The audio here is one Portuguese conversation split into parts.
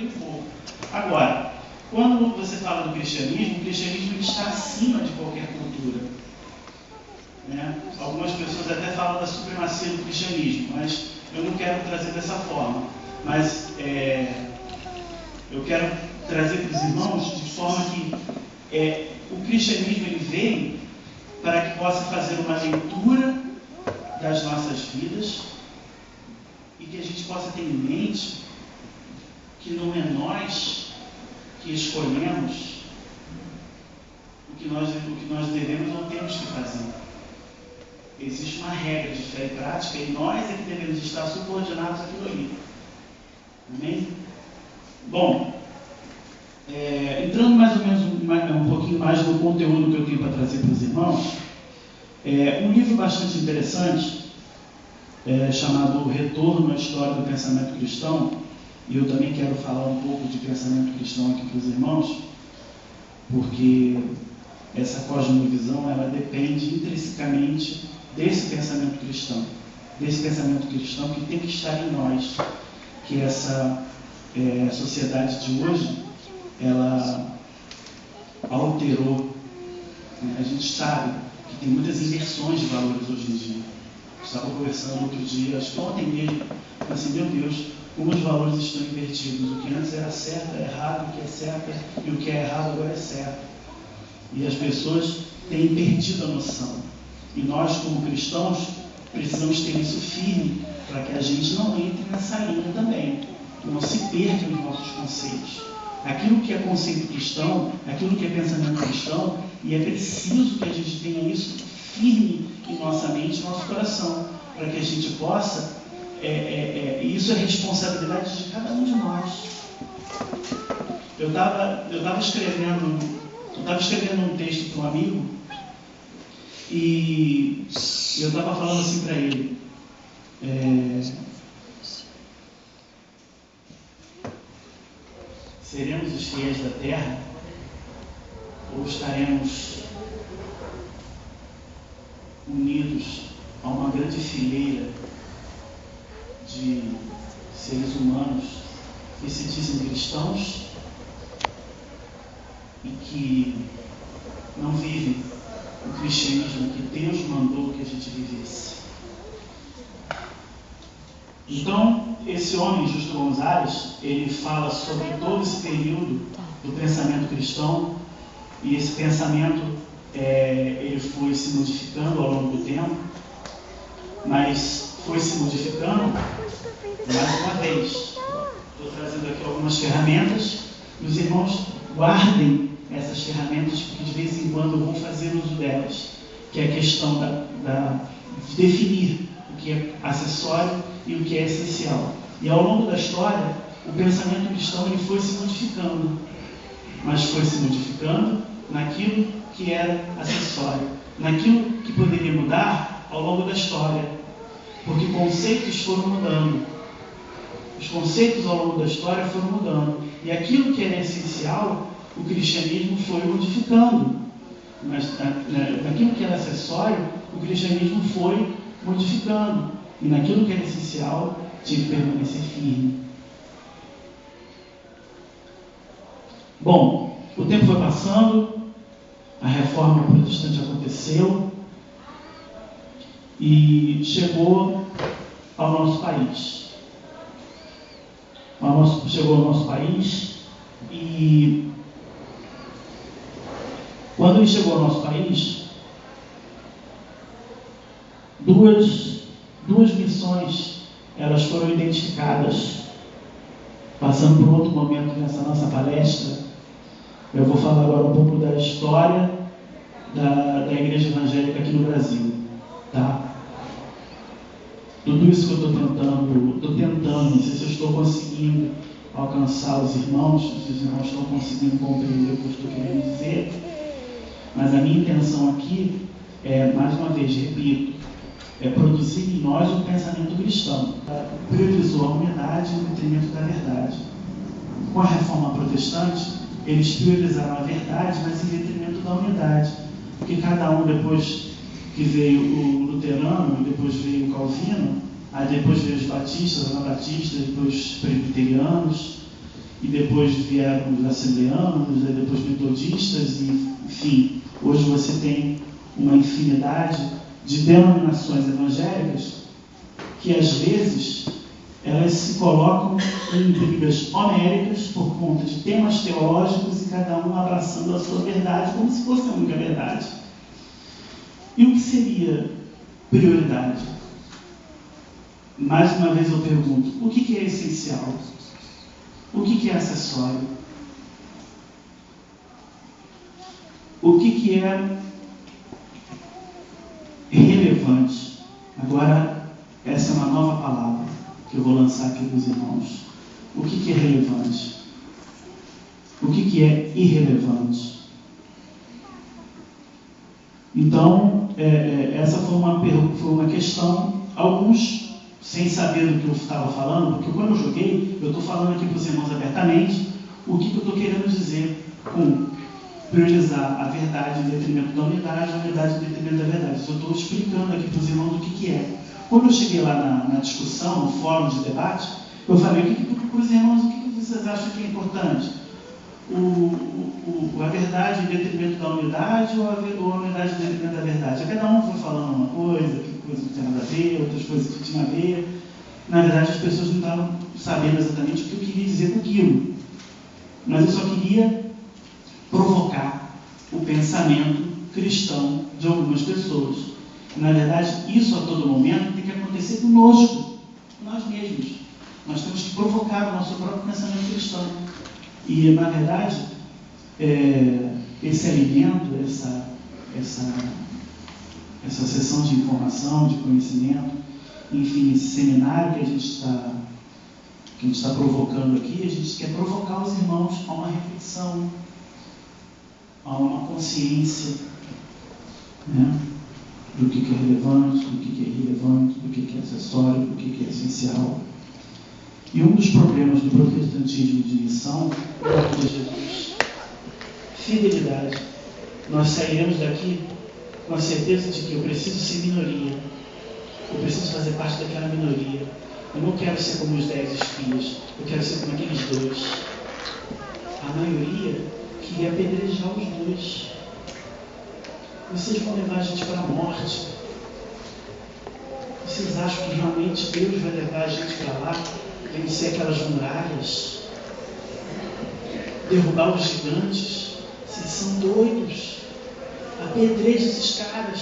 tenho pouco. Agora, quando você fala do cristianismo, o cristianismo ele está acima de qualquer cultura. Né? Algumas pessoas até falam da supremacia do cristianismo, mas eu não quero trazer dessa forma. Mas eu quero trazer para os irmãos de forma que o cristianismo ele veio para que possa fazer uma leitura das nossas vidas e que a gente possa ter em mente que não é nós que escolhemos o que nós devemos ou temos que fazer. Existe uma regra de fé e prática e nós é que devemos estar subordinados àquilo ali. Amém? Bom, entrando mais ou menos um pouquinho mais no conteúdo que eu tenho para trazer para os irmãos, um livro bastante interessante, chamado Retorno à História do Pensamento Cristão, e eu também quero falar um pouco de pensamento cristão aqui para os irmãos, porque essa cosmovisão ela depende intrinsecamente desse pensamento cristão que tem que estar em nós, que essa sociedade de hoje ela alterou. A gente sabe que tem muitas inversões de valores hoje em dia. Eu estava conversando outro dia, acho que ontem mesmo, assim, meu Deus, como os valores estão invertidos. O que antes era certo é errado, o que é certo e o que é errado agora é certo. E as pessoas têm perdido a noção. E nós, como cristãos, precisamos ter isso firme para que a gente não entre nessa linha também, não se perca nos nossos conceitos. Aquilo que é conceito cristão, aquilo que é pensamento cristão, e é preciso que a gente tenha isso firme em nossa mente, em nosso coração, para que a gente possa, isso é responsabilidade de cada um de nós. Eu estava escrevendo um texto para um amigo, e eu estava falando assim para ele, seremos os fiéis da terra ou estaremos unidos a uma grande fileira de seres humanos que se dizem cristãos e que não vivem o cristianismo que Deus mandou que a gente vivesse? Então, esse homem, Justo Gonzalez, ele fala sobre todo esse período do pensamento cristão, e esse pensamento ele foi se modificando ao longo do tempo, mas foi se modificando mais uma vez. Estou trazendo aqui algumas ferramentas, e os irmãos guardem essas ferramentas, porque de vez em quando eu vou fazer uso delas, que é a questão de definir o que é acessório e o que é essencial. E ao longo da história, o pensamento cristão ele foi se modificando, mas foi se modificando naquilo que era acessório, naquilo que poderia mudar ao longo da história, porque conceitos foram mudando. Os conceitos ao longo da história foram mudando, e aquilo que era essencial, o cristianismo foi modificando, mas naquilo que era acessório, o cristianismo foi modificando, e naquilo que era essencial, tinha que permanecer firme. Bom, o tempo foi passando, a reforma protestante aconteceu e chegou ao nosso país. Chegou ao nosso país e quando ele chegou ao nosso país, duas missões elas foram identificadas. Passando por outro momento nessa nossa palestra, eu vou falar agora um pouco da história da Igreja Evangélica aqui no Brasil, tá? Tudo isso que eu estou tentando, não sei se eu estou conseguindo alcançar os irmãos, se os irmãos estão conseguindo compreender o que eu estou querendo dizer, mas a minha intenção aqui mais uma vez, repito, produzir em nós um pensamento cristão. Priorizou a unidade em detrimento da verdade. Com a reforma protestante, eles priorizaram a verdade, mas em detrimento da unidade. Porque cada um, depois que veio o luterano, depois veio o calvino, aí depois veio os batistas, anabatistas, depois os presbiterianos, e depois vieram os assembleanos, e depois metodistas, e, enfim, hoje você tem uma infinidade de denominações evangélicas que, às vezes, elas se colocam em brigas homéricas por conta de temas teológicos e cada um abraçando a sua verdade como se fosse a única verdade. E o que seria prioridade? Mais uma vez eu pergunto, o que é essencial? O que é acessório? O que é relevante? Agora, essa é uma nova palavra que eu vou lançar aqui para os irmãos. O que é relevante? O que é irrelevante? Então, essa foi uma questão, alguns sem saber do que eu estava falando, porque quando eu joguei, eu estou falando aqui para os irmãos abertamente o que eu estou querendo dizer com priorizar a verdade em detrimento da unidade, a unidade em detrimento da verdade. Eu estou explicando aqui para os irmãos o que é. Quando eu cheguei lá na discussão, no fórum de debate, eu falei para os irmãos, o que vocês acham que é importante? A verdade em detrimento da unidade ou a unidade em detrimento da verdade? Cada um foi falando uma coisa, que coisa não tinha nada a ver, outras coisas que tinham a ver. Na verdade, as pessoas não estavam sabendo exatamente o que eu queria dizer com aquilo. Mas eu só queria provocar o pensamento cristão de algumas pessoas. Na verdade, isso a todo momento tem que acontecer conosco, nós mesmos. Nós temos que provocar o nosso próprio pensamento cristão. E, na verdade, esse alimento, essa sessão de informação, de conhecimento, enfim, esse seminário que a gente está provocando aqui, a gente quer provocar os irmãos a uma reflexão, a uma consciência, né, do que é relevante, do que é irrelevante, do que é acessório, do que é essencial. E um dos problemas do protestantismo de missão é de Jesus. Fidelidade. Nós sairemos daqui com a certeza de que eu preciso ser minoria. Eu preciso fazer parte daquela minoria. Eu não quero ser como os 10 espias. Eu quero ser como aqueles 2. A maioria queria apedrejar os 2. Vocês vão levar a gente para a morte. Vocês acham que realmente Deus vai levar a gente para lá? Vencer aquelas muralhas? Derrubar os gigantes? Vocês são doidos. Apedreja esses caras.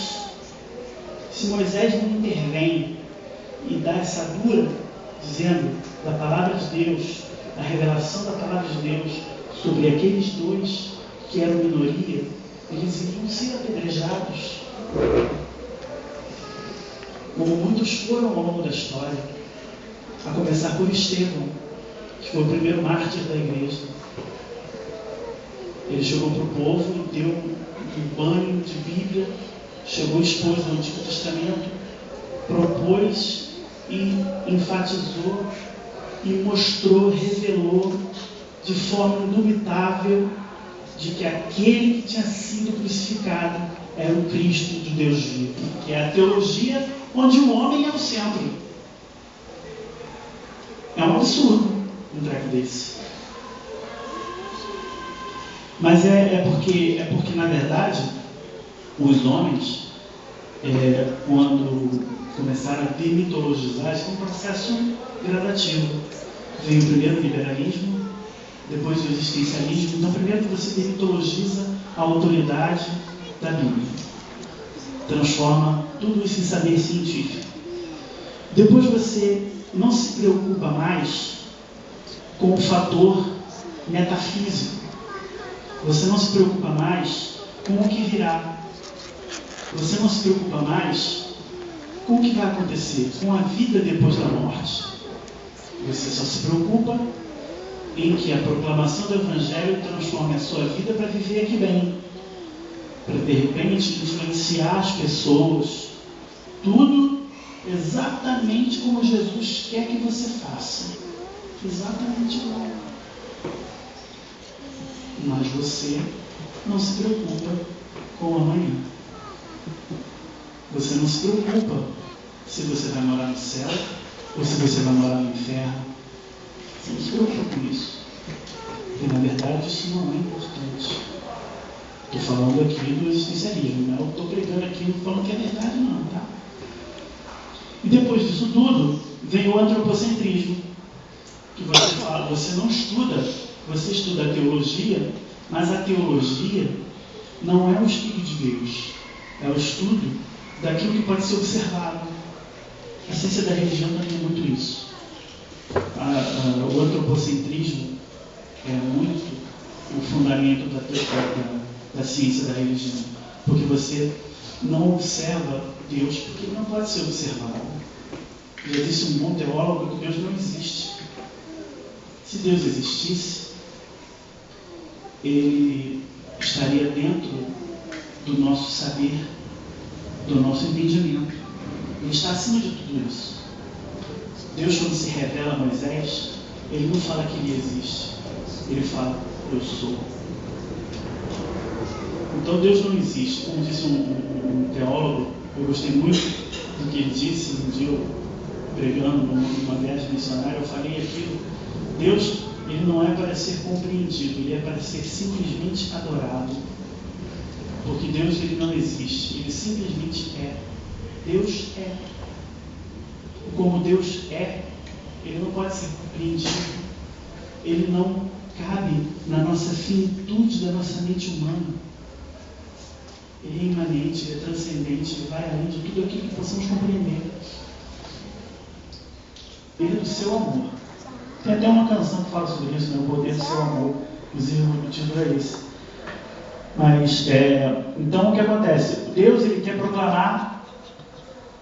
Se Moisés não intervém e dá essa dura, dizendo da palavra de Deus, da revelação da palavra de Deus sobre aqueles 2 que eram minoria, eles iriam ser apedrejados, como muitos foram ao longo da história, a começar por Estevão, que foi o primeiro mártir da igreja. Ele chegou para o povo e deu um banho de Bíblia, chegou expôs o Antigo Testamento, propôs e enfatizou e mostrou, revelou de forma indubitável de que aquele que tinha sido crucificado era o Cristo de Deus vivo, que é a teologia onde o homem é o centro. É um absurdo um treco desse. Mas é porque na verdade, os homens, quando começaram a demitologizar, isso é um processo gradativo. Veio primeiro o liberalismo, depois o existencialismo. Então, primeiro que você demitologiza a autoridade da Bíblia. Transforma tudo isso em saber científico. Depois você não se preocupa mais com o fator metafísico. Você não se preocupa mais com o que virá. Você não se preocupa mais com o que vai acontecer, com a vida depois da morte. Você só se preocupa em que a proclamação do Evangelho transforme a sua vida para viver aqui bem, para de repente influenciar as pessoas, tudo exatamente como Jesus quer que você faça, exatamente igual. Mas você não se preocupa com o amanhã. Você não se preocupa se você vai morar no céu ou se você vai morar no inferno. Você não se preocupa com isso. verdade, isso não é importante. Estou falando aqui do existencialismo, né? Eu estou pregando aqui, não falando que é verdade não, tá? E depois disso tudo, vem o antropocentrismo, que você fala, você não estuda, você estuda a teologia, mas a teologia não é o estudo de Deus, é o estudo daquilo que pode ser observado. A ciência da religião também é muito isso. O antropocentrismo é muito o fundamento da ciência da religião, porque você não observa Deus porque ele não pode ser observado. Já disse um bom teólogo que Deus não existe. Se Deus existisse, ele estaria dentro do nosso saber, do nosso entendimento. Ele está acima de tudo isso. Deus, quando se revela a Moisés, ele não fala que ele existe. Ele fala, eu sou. Então Deus não existe. Como disse um teólogo, eu gostei muito do que ele disse um dia, eu pregando numa viagem missionária, eu falei aquilo. Deus, ele não é para ser compreendido, ele é para ser simplesmente adorado. Porque Deus, ele não existe, ele simplesmente é. Deus é. E como Deus é, ele não pode ser compreendido. Ele não cabe na nossa finitude da nossa mente humana. Ele é imanente, ele é transcendente, ele vai além de tudo aquilo que possamos compreender. Ele é do seu amor. Tem até uma canção que fala sobre isso, né? O poder do seu amor. Inclusive o título é esse. Mas, então o que acontece? Deus, ele quer proclamar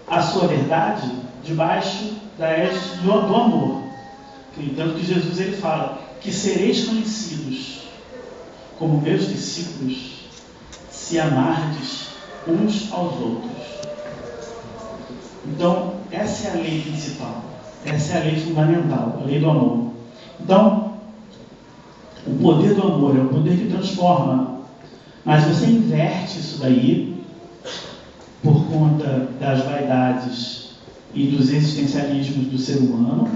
a sua verdade debaixo da égide do amor. Tanto que Jesus, ele fala que sereis conhecidos como meus discípulos se amardes uns aos outros. Então, essa é a lei principal. Essa é a lei fundamental, a lei do amor. Então, o poder do amor é o poder que transforma. Mas você inverte isso daí por conta das vaidades e dos existencialismos do ser humano.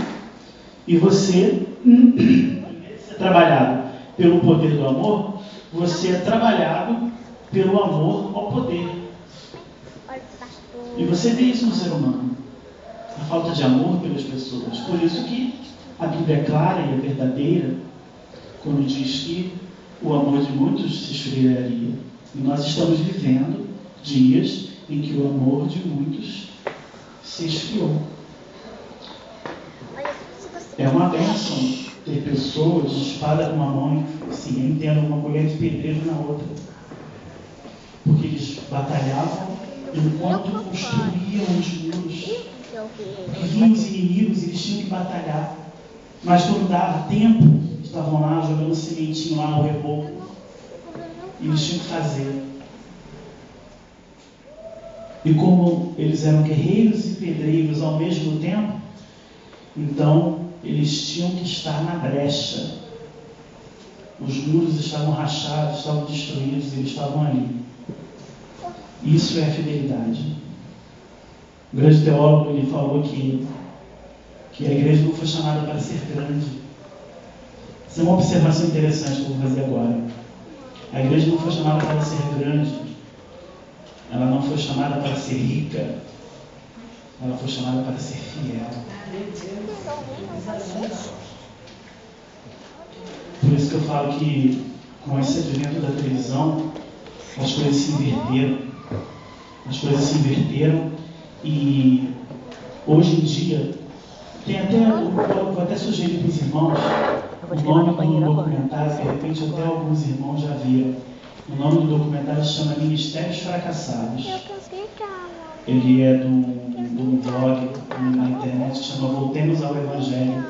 E você, em vez de ser trabalhado pelo poder do amor, você é trabalhado pelo amor ao poder. E você vê isso no ser humano. A falta de amor pelas pessoas. Por isso que a Bíblia é clara e é verdadeira quando diz que o amor de muitos se esfriaria. E nós estamos vivendo dias em que o amor de muitos se esfriou. É uma bênção ter pessoas de espada numa mão e assim, tendo uma colher de pedreiro na outra. Porque eles batalhavam enquanto construíam os muros. Porque vinham os inimigos, eles tinham que batalhar. Mas quando dava tempo, estavam lá jogando sementinho lá no reboco. E eles tinham que fazer. E como eles eram guerreiros e pedreiros ao mesmo tempo, então eles tinham que estar na brecha. Os muros estavam rachados, estavam destruídos, eles estavam ali. Isso é a fidelidade. O grande teólogo, ele falou que a igreja não foi chamada para ser grande. Essa é uma observação interessante que eu vou fazer agora. A igreja não foi chamada para ser grande. Ela não foi chamada para ser rica. Ela foi chamada para ser fiel. Por isso que eu falo que com esse advento da televisão, as coisas se inverteram. As coisas se inverteram e hoje em dia tem até, vou até sugerir para os irmãos o nome do documentário, de repente até alguns irmãos já viram. O nome do documentário se chama Ministérios Fracassados. Ele é de um blog na internet que chama Voltemos ao Evangelho,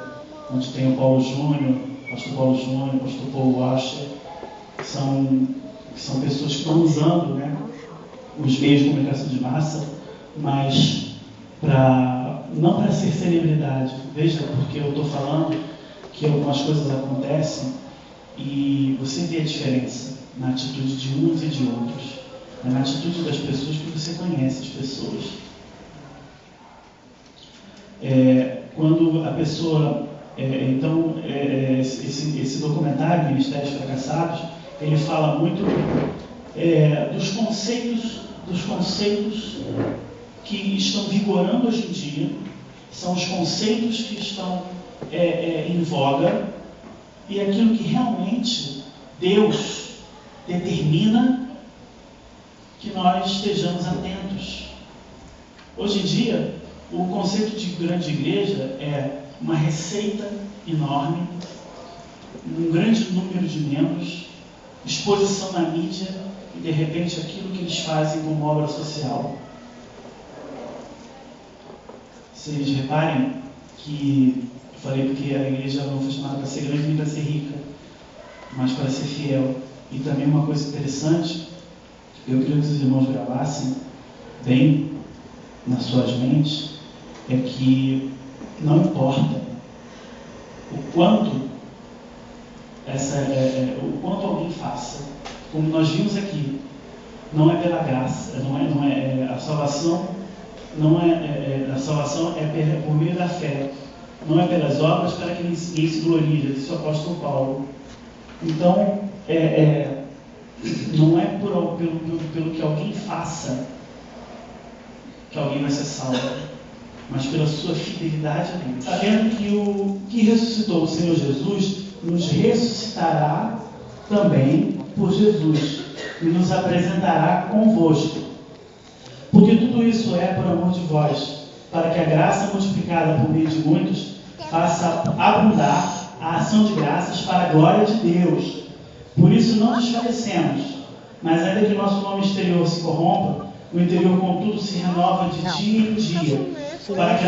onde tem o Paulo Júnior, pastor Paulo Júnior, pastor Paul Washer, que são pessoas que estão usando, né, os meios de comunicação de massa, mas não para ser celebridade. Veja, porque eu estou falando que algumas coisas acontecem e você vê a diferença na atitude de uns e de outros. É na atitude das pessoas que você conhece as pessoas. Quando a pessoa Esse documentário, Ministérios Fracassados, ele fala muito dos conceitos que estão vigorando hoje em dia, são os conceitos que estão em voga, e aquilo que realmente Deus determina que nós estejamos atentos. Hoje em dia, o conceito de grande igreja é uma receita enorme, um grande número de membros, exposição na mídia e, de repente, aquilo que eles fazem como obra social. Vocês reparem que eu falei porque a igreja não foi chamada para ser grande nem para ser rica, mas para ser fiel. E também uma coisa interessante, eu queria que os irmãos gravassem bem nas suas mentes, é que não importa o quanto alguém faça, como nós vimos aqui, não é pela graça, a salvação a salvação é por meio da fé, não é pelas obras para que ninguém se glorie, já disse o apóstolo Paulo. Então, não é pelo que alguém faça que alguém vai ser salvo, mas pela sua fidelidade a Deus. Sabendo que o que ressuscitou o Senhor Jesus nos ressuscitará também por Jesus e nos apresentará convosco. Porque tudo isso é por amor de vós, para que a graça multiplicada por meio de muitos faça abundar a ação de graças para a glória de Deus. Por isso não desfalecemos, mas ainda que nosso homem exterior se corrompa, o interior, contudo, se renova de dia em dia, para que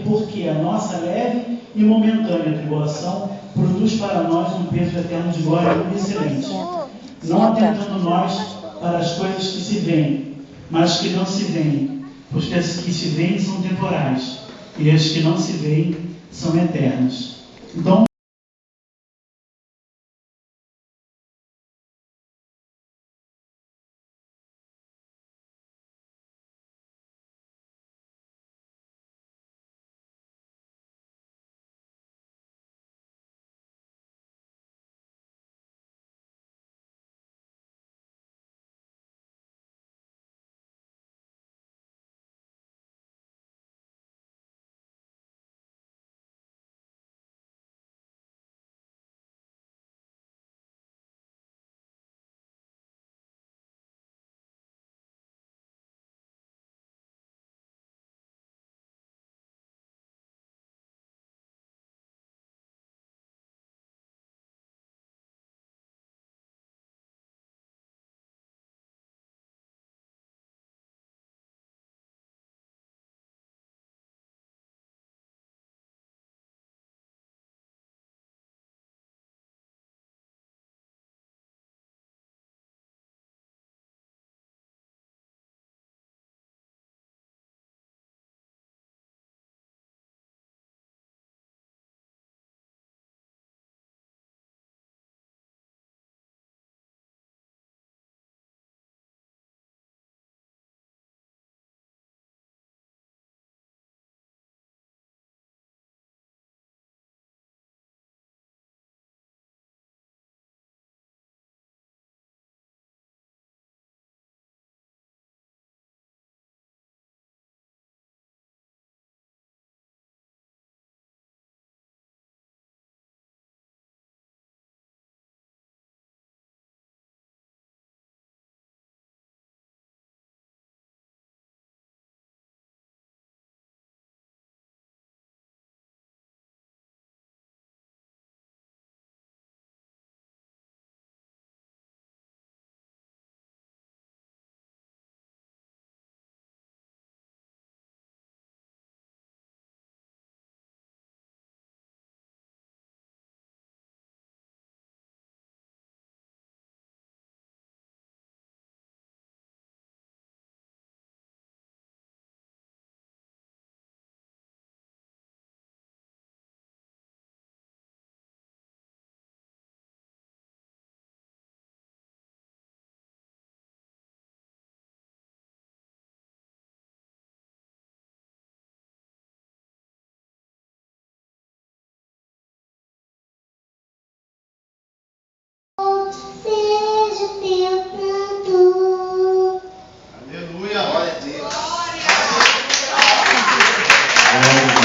porque a nossa leve e momentânea tribulação produz para nós um peso eterno de glória muito excelente, não atentando nós para as coisas que se veem, mas que não se veem, porque as que se veem são temporais, e as que não se veem são eternas. Então, Glória a Deus.